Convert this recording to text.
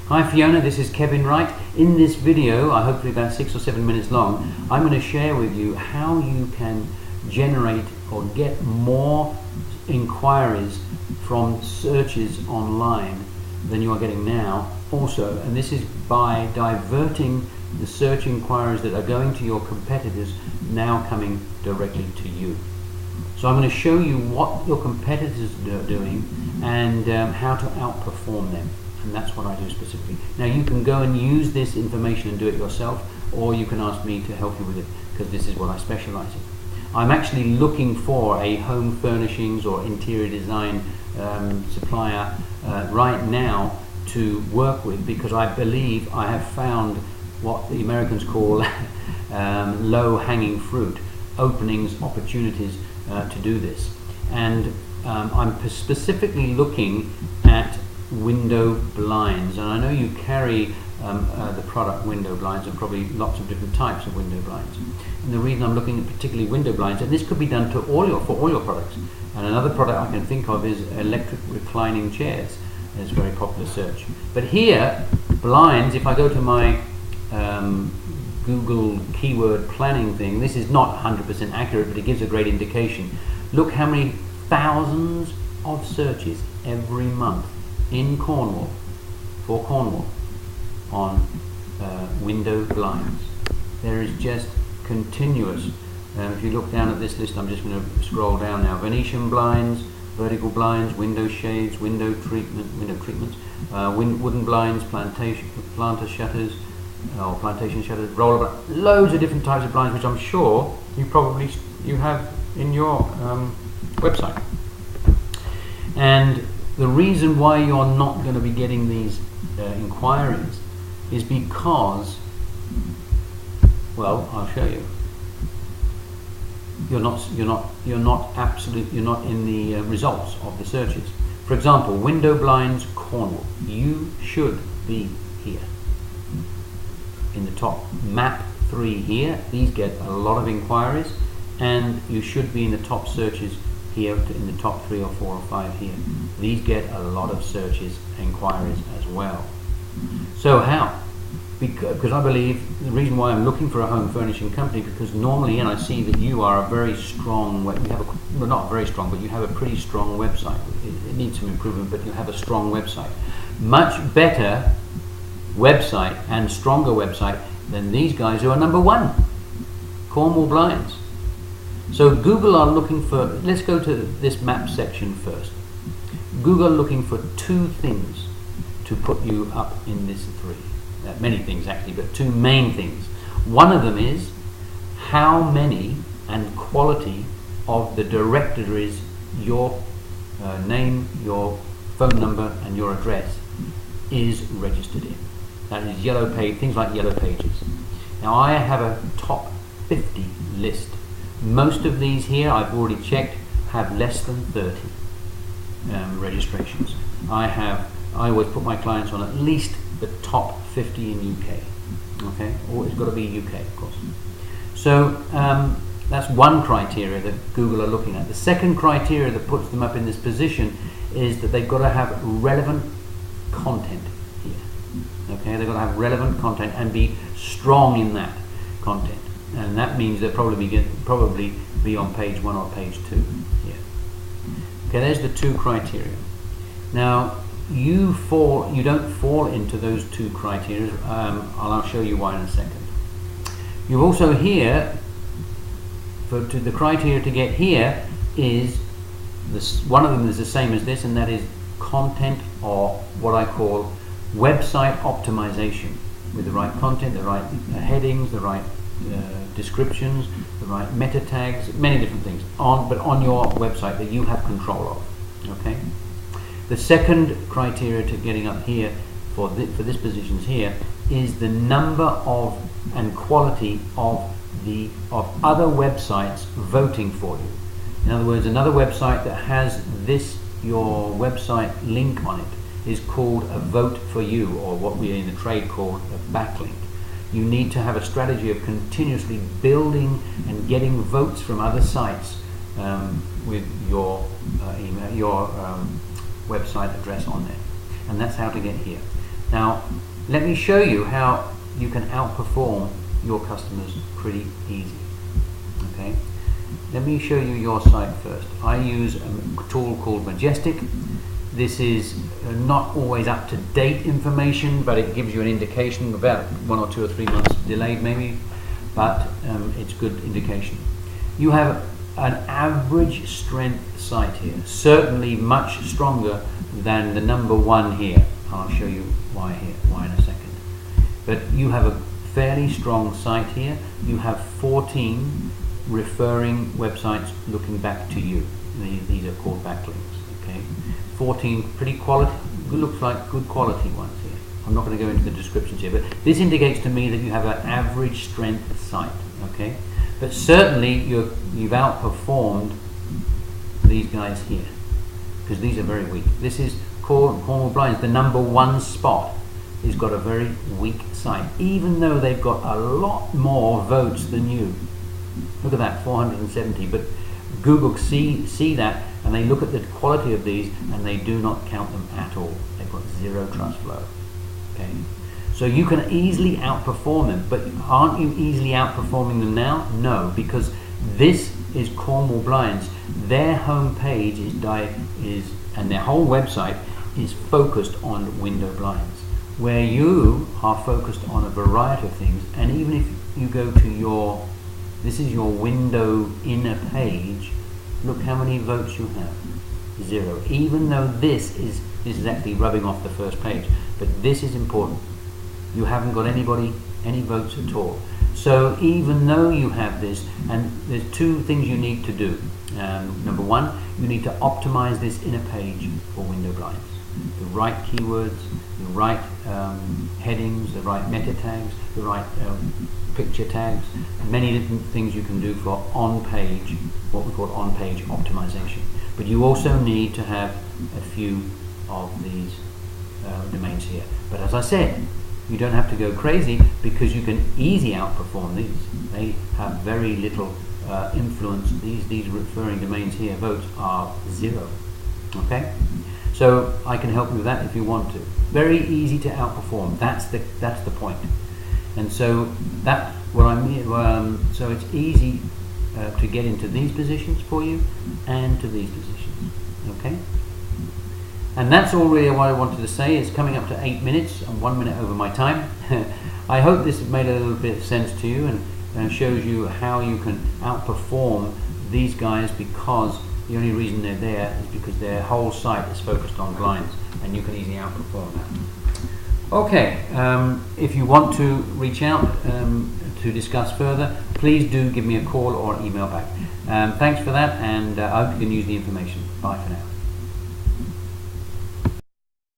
Hi Fiona, this is Kevin Wright. In this video, hopefully about 6 or 7 minutes long, I'm going to share with you how you can generate or get more inquiries from searches online than you are getting now also, and this is by diverting the search inquiries that are going to your competitors now coming directly to you. So I'm going to show you what your competitors are doing and how to outperform them, and that's what I do specifically. Now you can go and use this information and do it yourself, or you can ask me to help you with it, because this is what I specialize in. I'm actually looking for a home furnishings or interior design supplier right now to work with, because I believe I have found what the Americans call low-hanging fruit, openings, opportunities to do this. And I'm specifically looking at window blinds, and I know you carry the product window blinds, and probably lots of different types of window blinds. And the reason I'm looking at particularly window blinds, and this could be done for all your products. And another product I can think of is electric reclining chairs. It's a very popular search. But here, blinds, if I go to my Google keyword planning thing, this is not 100% accurate, but it gives a great indication. Look how many thousands of searches every month in Cornwall, for Cornwall, on window blinds. There is just continuous. If you look down at this list, I'm just going to scroll down now. Venetian blinds, vertical blinds, window shades, window treatments, wooden blinds, planter shutters, or plantation shutters, roller blinds, loads of different types of blinds, which I'm sure you have in your website. And the reason why you're not going to be getting these inquiries is because, well, I'll show you. You're not in the results of the searches. For example, window blinds Cornwall. You should be here in the top. Map 3 here. These get a lot of inquiries, and you should be in the top searches here, in the top 3 or 4 or 5 here. These get a lot of searches, inquiries as well. So how? Because I believe the reason why I'm looking for a home furnishing company, because normally, and I see that you are a very strong, well, not very strong, but you have a pretty strong website. It needs some improvement, but you have a strong website. Much better website and stronger website than these guys who are number 1, Cornwall Blinds. So Google are looking for, let's go to this map section first. Google are looking for 2 things to put you up in this 3. Many things actually, but 2 main things. One of them is how many and quality of the directories your name, your phone number and your address is registered in. That is yellow page, things like yellow pages. Now I have a top 50 list. Most of these here, I've already checked, have less than 30 registrations. I always put my clients on at least the top 50 in UK. Okay, or it's got to be UK, of course. So that's one criteria that Google are looking at. The second criteria that puts them up in this position is that they've got to have relevant content here. Okay, they've got to have relevant content and be strong in that content, and that means they'll probably be on page 1 or page 2 here. Okay, there's the 2 criteria. Now you don't fall into those 2 criteria. I'll show you why in a second. You also here, the criteria to get here is this. One of them is the same as this, and that is content, or what I call website optimization, with the right content, the right headings, the right descriptions, the right meta tags, many different things but on your website that you have control of. Okay. The second criteria to getting up here for this positions here is the number of and quality of other websites voting for you. In other words, another website that has your website link on it is called a vote for you, or what we in the trade call a backlink. You need to have a strategy of continuously building and getting votes from other sites with your email, your website address on there, and that's how to get here. Now, let me show you how you can outperform your customers pretty easy. Okay, let me show you your site first. I use a tool called Majestic. This is not always up-to-date information, but it gives you an indication, about 1 or 2 or 3 months delayed maybe, but it's good indication. You have an average strength site here, certainly much stronger than the number 1 here. I'll show you why in a second. But you have a fairly strong site here. You have 14 referring websites looking back to you. These are called backlinks. Okay, 14 pretty quality, looks like good quality ones here. I'm not going to go into the descriptions here, but this indicates to me that you have an average strength site. Okay, but certainly you've outperformed these guys here, because these are very weak. This is Cornwall Blinds, the number 1 spot, has got a very weak site, even though they've got a lot more votes than you. Look at that, 470. But Google see that, and they look at the quality of these, and they do not count them at all. They've got 0 trust flow. Okay, so you can easily outperform them, but aren't you easily outperforming them now? No, because this is Cornwall Blinds. Their home page and their whole website is focused on window blinds, where you are focused on a variety of things. And even if you go to this is your window inner page, look how many votes you have. 0. Even though this is actually rubbing off the first page, but this is important. You haven't got any votes at all. So even though you have this, and there's 2 things you need to do. Number 1, you need to optimize this inner page for window blinds. The right keywords, the right headings, the right meta tags, the right picture tags, many different things you can do for on-page, what we call on-page optimization. But you also need to have a few of these domains here. But as I said, you don't have to go crazy, because you can easily outperform these. They have very little influence. These referring domains here, votes are 0. Okay, so I can help you with that if you want to. Very easy to outperform. That's the point. And so that's what I mean. So it's easy to get into these positions for you and to these positions. Okay. And that's all really what I wanted to say. It's coming up to 8 minutes. I'm 1 minute over my time. I hope this has made a little bit of sense to you, and shows you how you can outperform these guys, because the only reason they're there is because their whole site is focused on blinds, and you can easily outperform that. Okay, if you want to reach out to discuss further, please do give me a call or email back. Thanks for that, and I hope you can use the information. Bye for now.